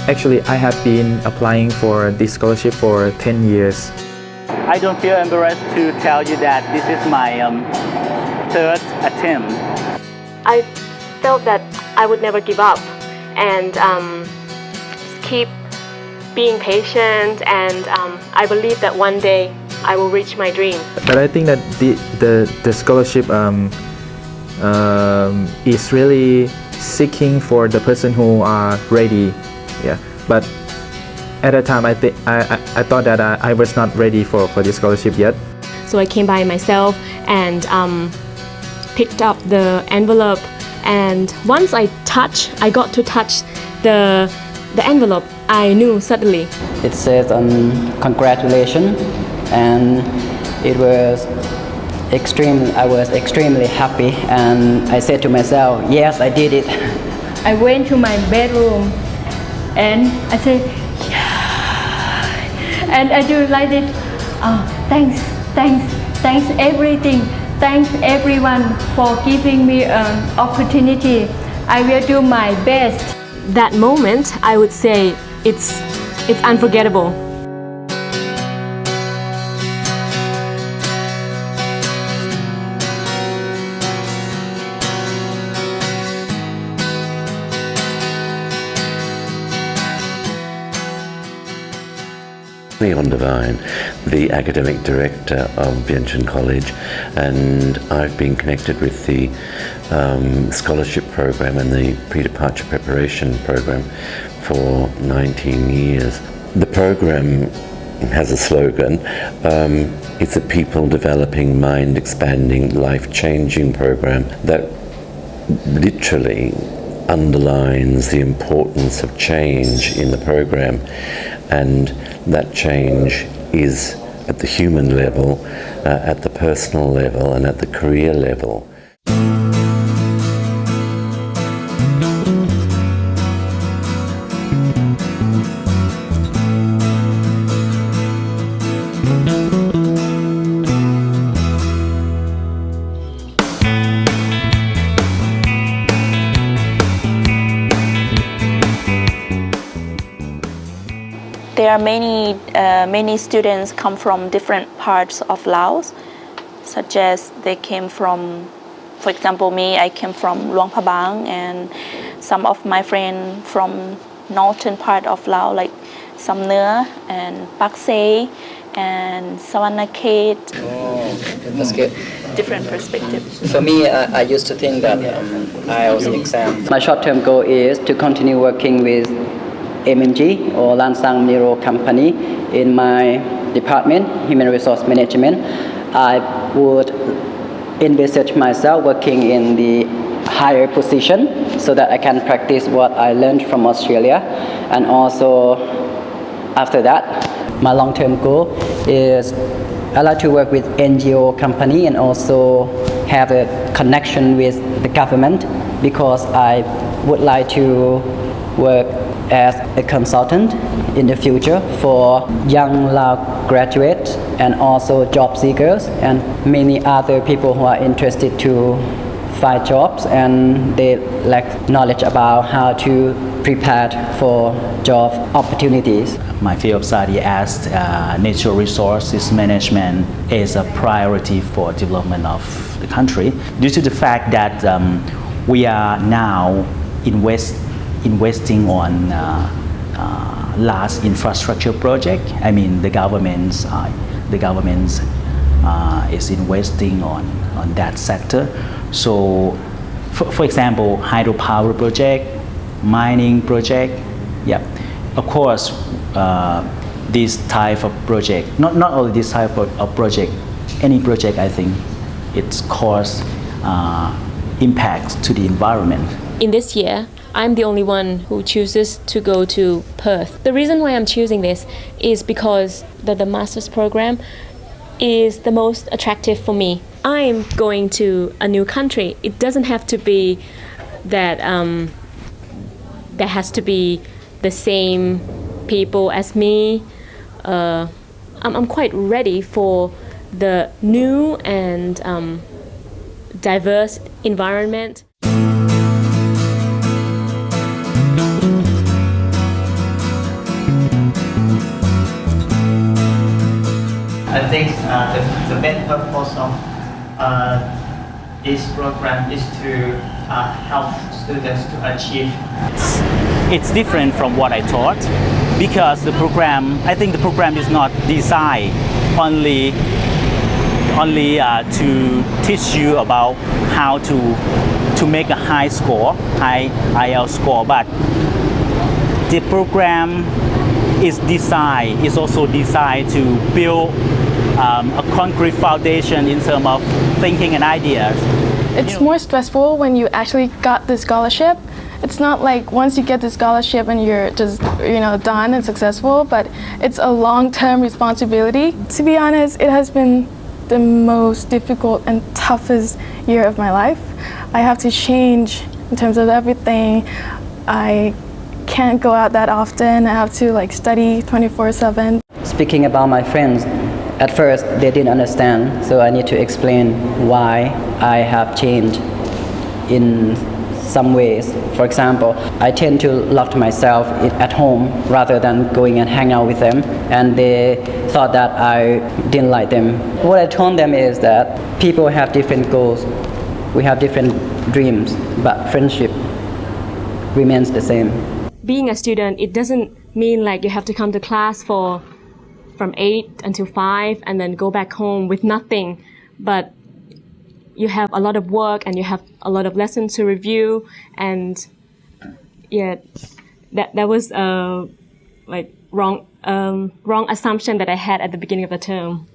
Actually, I have been applying for this scholarship for 10 years. I don't feel embarrassed to tell you that this is my third attempt. I felt that I would never give up and keep being patient, and I believe that one day I will reach my dream. But I think that the scholarship is really seeking for the person who are ready. Yeah, but at that time I thought that I was not ready for this scholarship yet. So I came by myself and picked up the envelope, and once I got to touch the envelope, I knew suddenly. It says congratulations, and I was extremely happy, and I said to myself, yes, I did it. I went to my bedroom and I said, yeah, and I do like this. Thanks everything. Thanks everyone for giving me an opportunity. I will do my best. That moment, I would say it's unforgettable. On Divine, the academic director of Vientiane College, and I've been connected with the scholarship program and the pre-departure preparation program for 19 years. The program has a slogan, it's a people developing, mind expanding, life-changing program that literally underlines the importance of change in the program, and that change is at the human level, at the personal level, and at the career level. There are many students come from different parts of Laos, such as they came from, for example, me, I came from Luang Prabang, and some of my friends from northern part of Laos, like Sam Nưa and Pak Se and Savanakhet. Oh, that's good. Different perspective. For me, I used to think that IELTS exam. My short-term goal is to continue working with MMG or Lansang Miro Company in my department, Human Resource Management. I would envisage myself working in the higher position so that I can practice what I learned from Australia. And also after that, my long-term goal is I like to work with NGO company and also have a connection with the government, because I would like to work as a consultant in the future for young Lao graduates and also job seekers and many other people who are interested to find jobs and they lack knowledge about how to prepare for job opportunities. My field of study as natural resources management is a priority for development of the country due to the fact that we are now investing on large infrastructure project. I mean, the government is investing on that sector. So, for example, hydropower project, mining project. Yeah, of course, this type of project. Not only this type of project. Any project, I think, it's cause impacts to the environment. In this year, I'm the only one who chooses to go to Perth. The reason why I'm choosing this is because the master's program is the most attractive for me. I'm going to a new country. It doesn't have to be that there has to be the same people as me. I'm quite ready for the new and diverse environment. think the main purpose of this program is to help students to achieve. It's different from what I thought because I think the program is not designed only to teach you about how to make a high IELTS score, but the program is also designed to build a concrete foundation in terms of thinking and ideas. It's more stressful when you actually got the scholarship. It's not like once you get the scholarship and you're just done and successful, but it's a long-term responsibility. To be honest, it has been the most difficult and toughest year of my life. I have to change in terms of everything. I can't go out that often. I have to study 24/7. Speaking about my friends, at first they didn't understand, so I need to explain why I have changed in some ways. For example, I tend to lock myself at home rather than going and hang out with them, and they thought that I didn't like them. What I told them is that people have different goals, we have different dreams, but friendship remains the same. Being a student, it doesn't mean like you have to come to class from 8 until 5 and then go back home with nothing, but you have a lot of work and you have a lot of lessons to review, and that was wrong assumption that I had at the beginning of the term.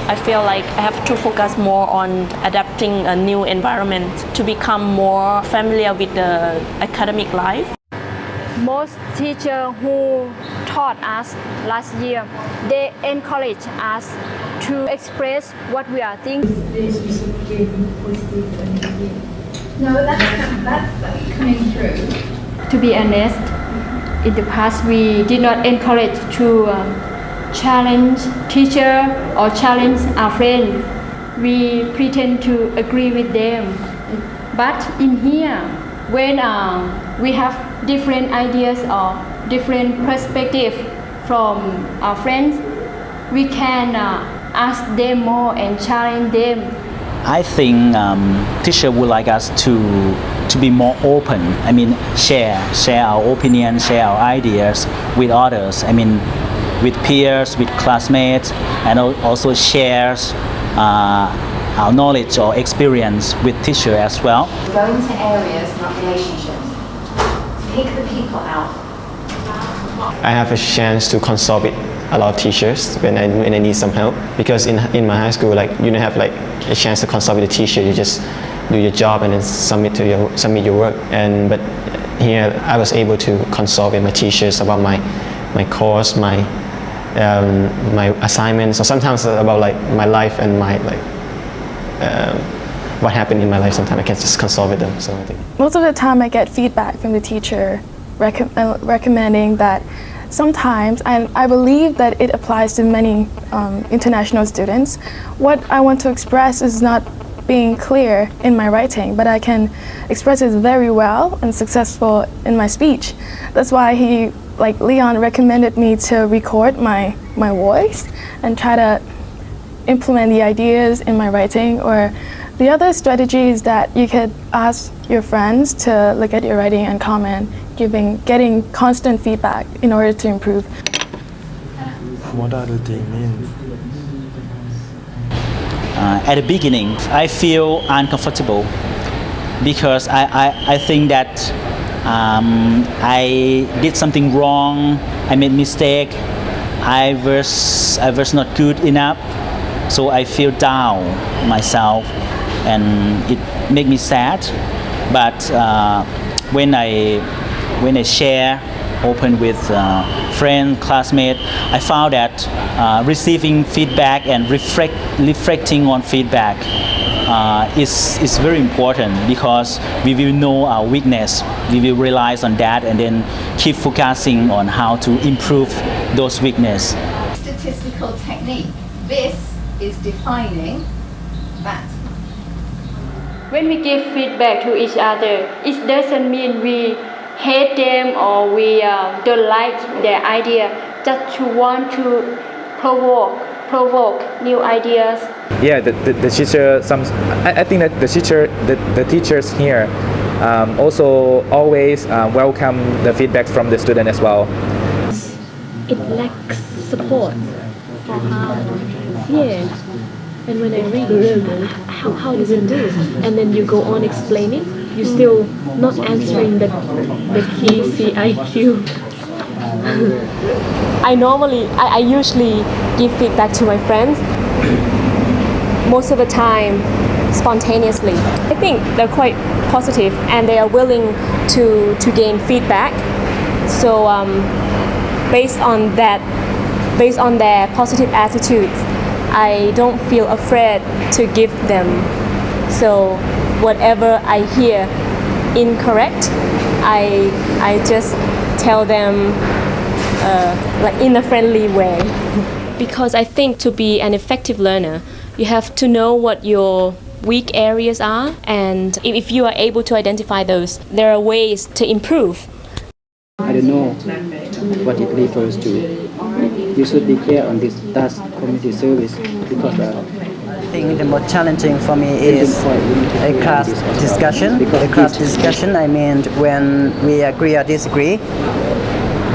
I feel like I have to focus more on adapting a new environment to become more familiar with the academic life. Most teachers who taught us last year, they encourage us to express what we are thinking. No, that's coming through. To be honest, in the past we did not encourage to challenge teacher or challenge our friends. We pretend to agree with them. But in here, when we have different ideas or different perspective from our friends, we can ask them more and challenge them. I think teacher would like us to be more open. I mean, share our opinions, share our ideas with others. I mean, with peers, with classmates, and also shares our knowledge or experience with teacher as well. Go into areas, not relationships. Pick the people out. I have a chance to consult with a lot of teachers when I need some help, because in my high school, you don't have a chance to consult with a teacher. You just do your job and then submit your work. But here I was able to consult with my teachers about my course, my assignments, or sometimes about my life and what happened in my life. Sometimes I can just consult with them. So I think Most of the time I get feedback from the teacher recommending that sometimes, and I believe that it applies to many international students, what I want to express is not being clear in my writing, but I can express it very well and successful in my speech. That's why Leon recommended me to record my voice and try to implement the ideas in my writing. Or the other strategy is that you could ask your friends to look at your writing and comment, getting constant feedback in order to improve. What are the things mean? At the beginning, I feel uncomfortable because I think that I did something wrong. I made mistake. I was not good enough, so I feel down myself, and it made me sad. But when I share open with friends, classmates, I found that receiving feedback and reflecting on feedback is very important, because we will know our weakness, we will rely on that, and then keep focusing on how to improve those weakness. Statistical technique. This is defining that. When we give feedback to each other, it doesn't mean we hate them or we don't like their idea, just to want to provoke new ideas. Yeah, the teacher. I think that the teachers here also always welcome the feedback from the student as well. It lacks support for how. Yeah. And when I read, how does it do? And then you go on explaining, you still not answering the key CIQ. I usually give feedback to my friends. Most of the time, spontaneously. I think they're quite positive and they are willing to gain feedback. So based on their positive attitudes, I don't feel afraid to give them. So whatever I hear incorrect, I just tell them like in a friendly way. Because I think to be an effective learner, you have to know what your weak areas are, and if you are able to identify those, there are ways to improve. I don't know what it refers to. You should be clear on this task community service because I think the most challenging for me is a class discussion. A class discussion, I mean when we agree or disagree.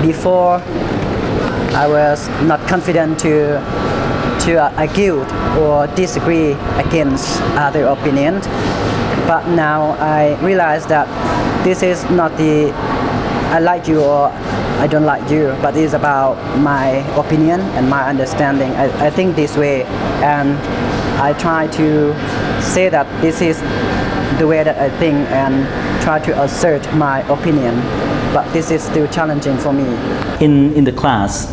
Before, I was not confident to argue or disagree against other opinions. But now I realize that this is not the I like you or I don't like you, but it's about my opinion and my understanding. I think this way, and I try to say that this is the way that I think and try to assert my opinion. But this is still challenging for me. In the class,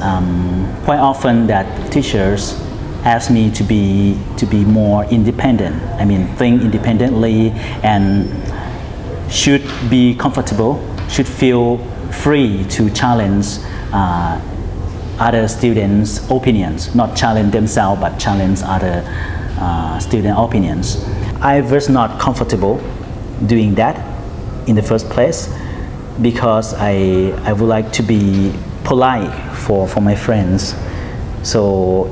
quite often that teachers ask me to be more independent. I mean, think independently and should be comfortable, should feel free to challenge other students' opinions, not challenge themselves, but challenge other student opinions. I was not comfortable doing that in the first place because I would like to be polite for my friends. So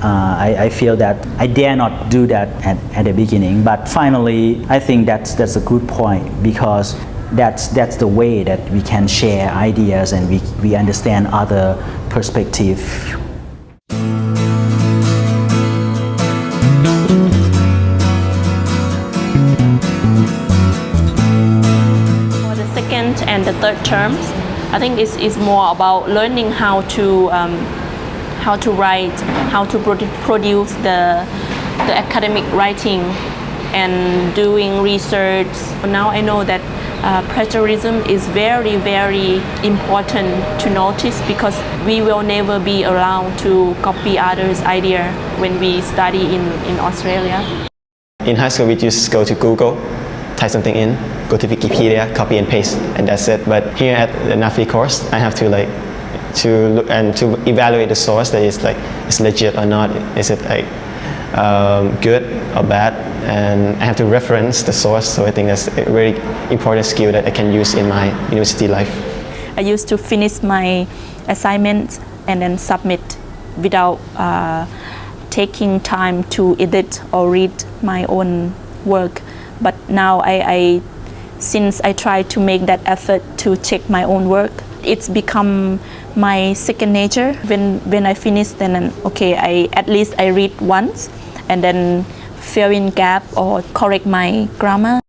I feel that I dare not do that at the beginning, but finally I think that's a good point because that's the way that we can share ideas and we understand other perspectives. For the second and the third terms, I think it's more about learning how to write, how to produce the academic writing and doing research. Now I know that plagiarism is very, very important to notice because we will never be around to copy others' idea when we study in Australia. In high school, we just go to Google, type something in, go to Wikipedia, copy and paste, and that's it. But here at the NAFI course, I have to look and to evaluate the source that is legit or not. Is it good or bad? And I have to reference the source. So I think that's a very important skill that I can use in my university life. I used to finish my assignment and then submit without taking time to edit or read my own work. But now since I try to make that effort to check my own work, it's become my second nature. When I finish, then okay, at least I read once and then fill in gap or correct my grammar.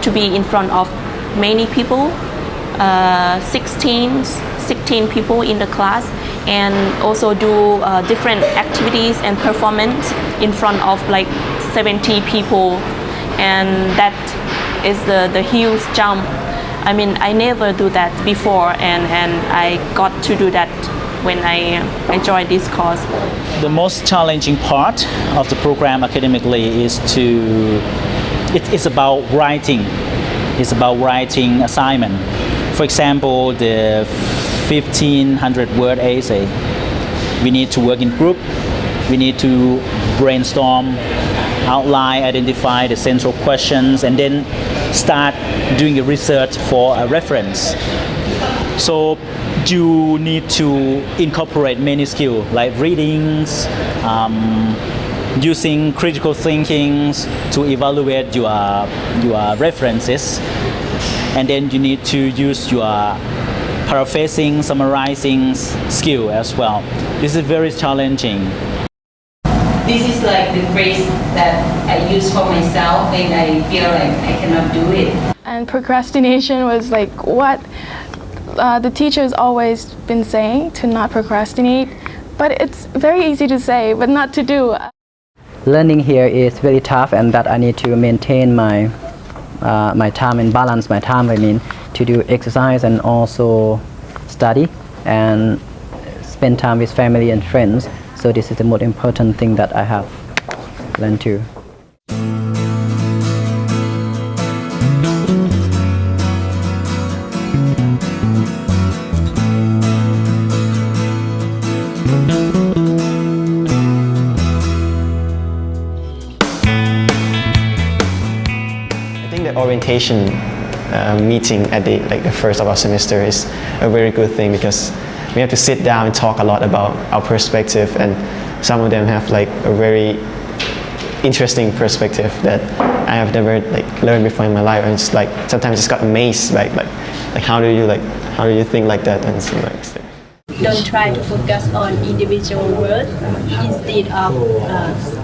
To be in front of many people, 16 people in the class, and also do different activities and performance in front of like 70 people. and that is the huge jump. I mean, I never do that before, and I got to do that when I joined this course. The most challenging part of the program academically is it's about writing. It's about writing assignment. For example, the 1,500 word essay. We need to work in group. We need to brainstorm, outline, identify the central questions, and then start doing a research for a reference. So you need to incorporate many skills like readings, using critical thinking to evaluate your references, and then you need to use your paraphrasing, summarizing skill as well. This is very challenging. This is like the phrase that I use for myself when I feel like I cannot do it. And procrastination was like what the teacher's always been saying, to not procrastinate. But it's very easy to say, but not to do. Learning here is very tough, and that I need to maintain my time and balance my time, to do exercise and also study and spend time with family and friends. So this is the most important thing that I have learned too. I think the orientation meeting at the first of our semester is a very good thing, because we have to sit down and talk a lot about our perspective, and some of them have a very interesting perspective that I have never learned before in my life, and it's sometimes just got amazed how do you think like that, and so Don't try to focus on individual words instead of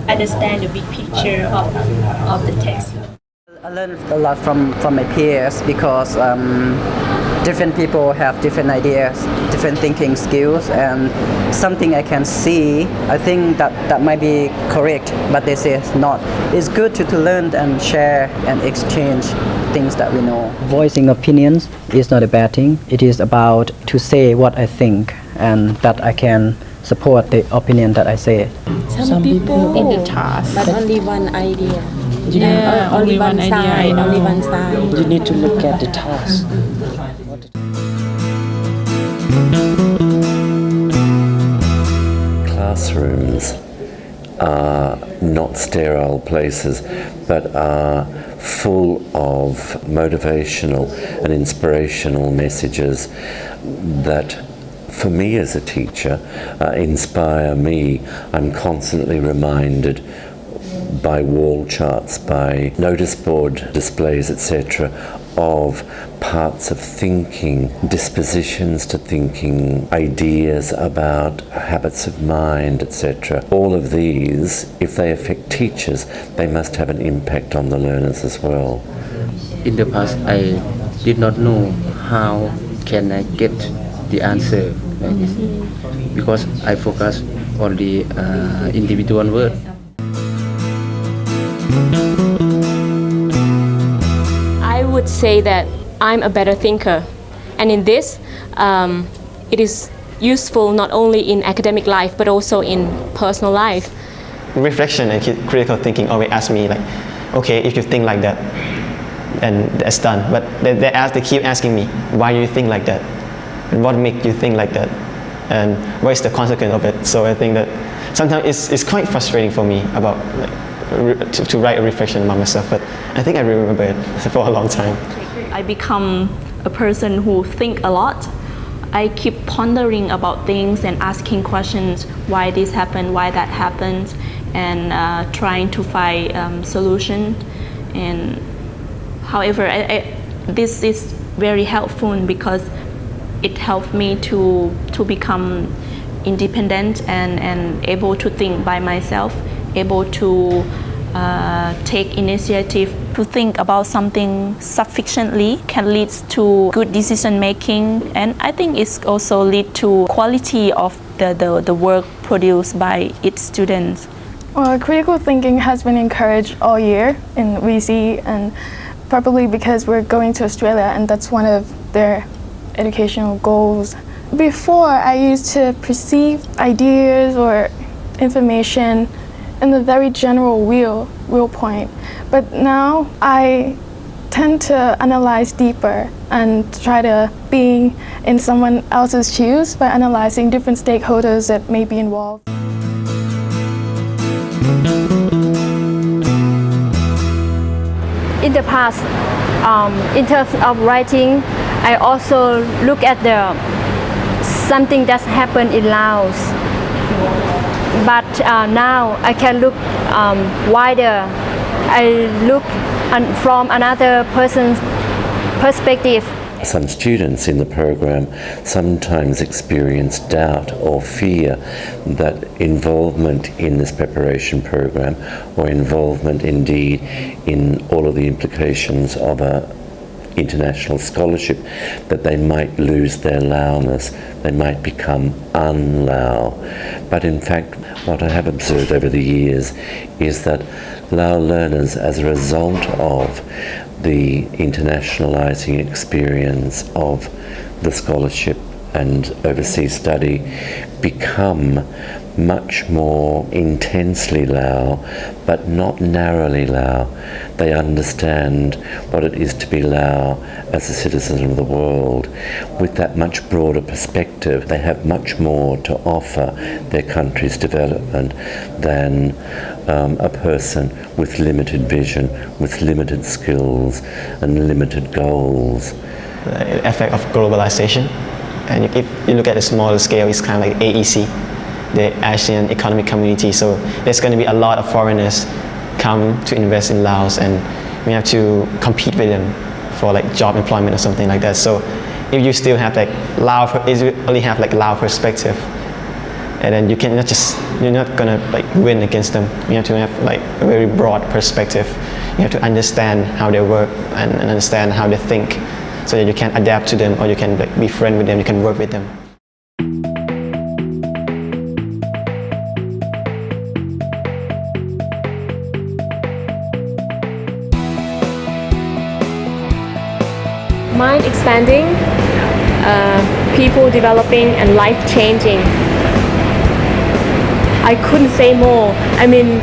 understand the big picture of the text. I learned a lot from my peers, because different people have different ideas, different thinking skills, and something I can see, I think that might be correct, but they say it's not. It's good to learn and share and exchange things that we know. Voicing opinions is not a bad thing. It is about to say what I think, and that I can support the opinion that I say. Some people in the task, but only one idea. Yeah, only one side, only one side. You need to look at the task. Classrooms are not sterile places, but are full of motivational and inspirational messages that, for me as a teacher, inspire me. I'm constantly reminded by wall charts, by notice board displays, etc., of parts of thinking, dispositions to thinking, ideas about habits of mind, etc. All of these, if they affect teachers, they must have an impact on the learners as well. In the past, I did not know how can I get the answer like this, because I focus on the individual word. I would say that I'm a better thinker, and in this it is useful not only in academic life but also in personal life. Reflection and critical thinking always ask me okay, if you think like that, and that's done. But they keep asking me, why do you think like that? And what makes you think like that? And what is the consequence of it? So I think that sometimes it's quite frustrating for me about to write a reflection about myself, but I think I remember it for a long time. I become a person who think a lot. I keep pondering about things and asking questions, why this happened, why that happened, and trying to find solution. And however, this is very helpful because it helped me to become independent and able to think by myself, able to take initiative to think about something sufficiently can lead to good decision making, and I think it's also lead to quality of the work produced by its students. Well, critical thinking has been encouraged all year in VC, and probably because we're going to Australia and that's one of their educational goals. Before, I used to perceive ideas or information in the very general viewpoint, but now I tend to analyze deeper and try to be in someone else's shoes by analyzing different stakeholders that may be involved. In the past, in terms of writing, I also look at something that's happened in Laos. But now I can look wider. I look from another person's perspective. Some students in the program sometimes experience doubt or fear that involvement in this preparation program, or involvement indeed in all of the implications of an international scholarship, that they might lose their Lao-ness, they might become un-Lao. But in fact, what I have observed over the years is that Lao learners, as a result of the internationalizing experience of the scholarship and overseas study, become much more intensely Lao, but not narrowly Lao. They understand what it is to be Lao as a citizen of the world. With that much broader perspective, they have much more to offer their country's development than a person with limited vision, with limited skills and limited goals. The effect of globalization, and if you look at a smaller scale, it's kind of like AEC, the Asian Economic Community. So there's going to be a lot of foreigners come to invest in Laos, and we have to compete with them for like job employment or something like that. So if you still have like only have like Lao perspective, and then you cannot you're not gonna like win against them. You have to have like a very broad perspective. You have to understand how they work and understand how they think, so that you can adapt to them, or you can like be friend with them, you can work with them. Mind expanding, people developing, and life changing. I couldn't say more. I mean,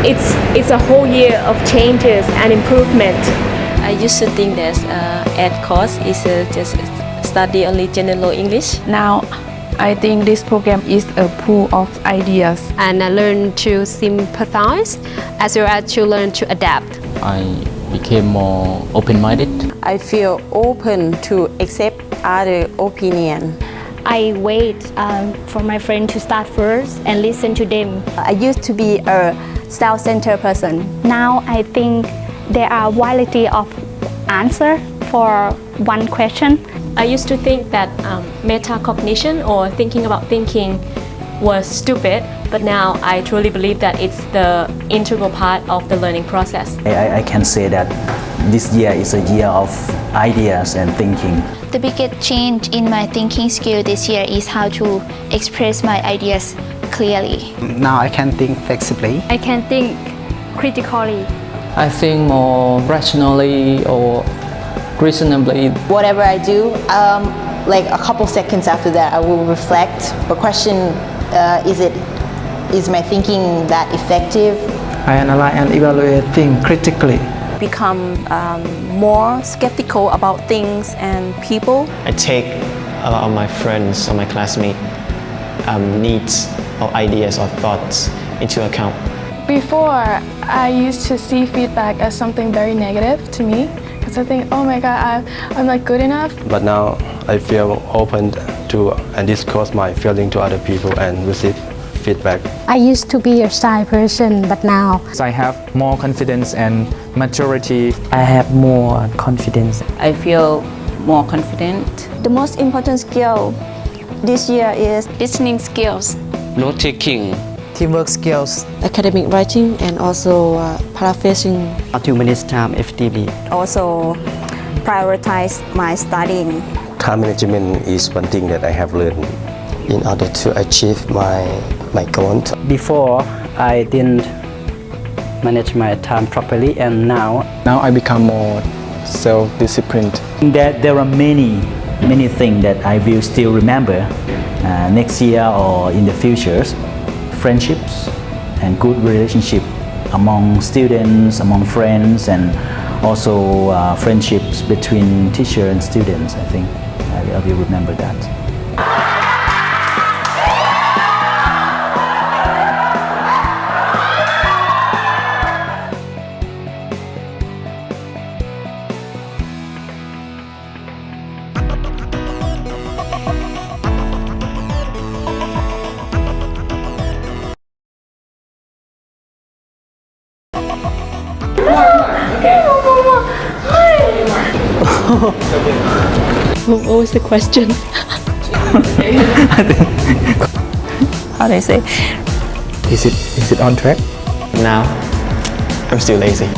it's a whole year of changes and improvement. I used to think that ed course is just study only general English. Now I think this program is a pool of ideas, and I learned to sympathize as well as to learn to adapt. I became more open-minded. I feel open to accept other opinion. I wait for my friend to start first and listen to them. I used to be a self-centered person. Now I think there are variety of answer for one question. I used to think that metacognition, or thinking about thinking, was stupid, but now I truly believe that it's the integral part of the learning process. I can say that this year is a year of ideas and thinking. The biggest change in my thinking skill this year is how to express my ideas clearly. Now I can think flexibly. I can think critically. I think more rationally or reasonably. Whatever I do, like a couple seconds after that, I will reflect. But question, is my thinking that effective? I analyze and evaluate things critically. Become more skeptical about things and people. I take a lot of my friends or my classmates' needs or ideas or thoughts into account. Before, I used to see feedback as something very negative to me, because I think, oh my God, I'm not good enough. But now I feel open to and discuss my feeling to other people and receive feedback. I used to be a shy person, but now I have more confidence and maturity. I have more confidence. I feel more confident. The most important skill this year is listening skills, note-taking, teamwork skills, academic writing, and also paraphrasing. 2 minutes time effectively. also prioritize my studying. Time management is one thing that I have learned in order to achieve my goal. Before, I didn't manage my time properly, and now I become more self-disciplined. There are many things that I will still remember next year or in the future. Friendships and good relationship among students, among friends, and also friendships between teacher and students. I think I will remember that. What was the question? How do I say? Is it on track? Now, I'm still lazy.